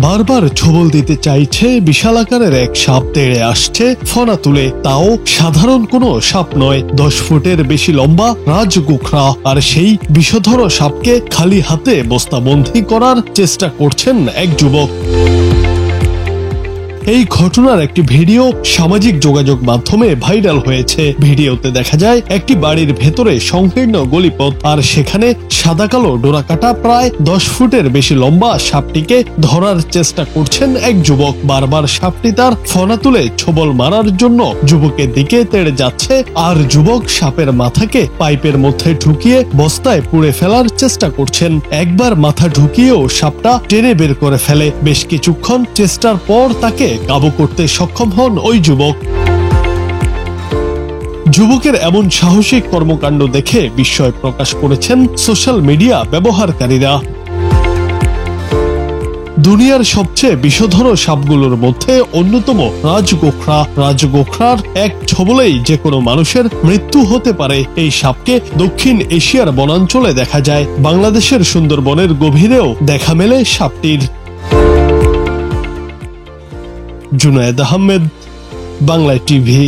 বারবার ছোবল দিতে চাইছে বিশাল আকারের এক সাপ তেড়ে আসছে ফনা তুলে, তাও সাধারণ কোনো সাপ নয়, 10 ফুটের বেশি লম্বা রাজগোখরা। আর সেই বিষধর সাপকে খালি হাতে বস্তাবন্দী করার চেষ্টা করছেন এক যুবক। এই ঘটনার একটি ভিডিও সামাজিক যোগাযোগ মাধ্যমে ভাইরাল হয়েছে। ভিডিওতে দেখা যায় একটি বাড়ির ভেতরে সংকীর্ণ গলিপথ, আর সেখানে সাদা কালো ডোরাকাটা প্রায় 10 ফুটের বেশি লম্বা সাপটিকে ধরার চেষ্টা করছেন এক যুবক। বারবার সাপটি তার ফনা তুলে ছোবল মারার জন্য যুবকের দিকে তেড়ে যাচ্ছে, আর যুবক সাপের মাথাকে পাইপের মধ্যে ঢুকিয়ে বস্তায় পুড়ে ফেলার চেষ্টা করছেন। একবার মাথা ঢুকিয়েও সাপটা টেনে বের করে ফেলে। বেশ কিছুক্ষণ চেষ্টার পর তাকে কাবু করতে সক্ষম হন ওই যুবক। যুবকের এমন সাহসিক কর্মকাণ্ড দেখে বিস্ময় প্রকাশ করেছেন সোশ্যাল মিডিয়া ব্যবহারকারীরা। দুনিয়ার সবচেয়ে বিষধর সাপগুলোর মধ্যে অন্যতম রাজগোখরা। রাজগোখরার এক ছোবলেই যে কোনো মানুষের মৃত্যু হতে পারে। এই সাপকে দক্ষিণ এশিয়ার বনাঞ্চলে দেখা যায়। বাংলাদেশের সুন্দরবনের গভীরেও দেখা মেলে সাপটির। জুনায়েদ আহমেদ, বাংলা টিভি।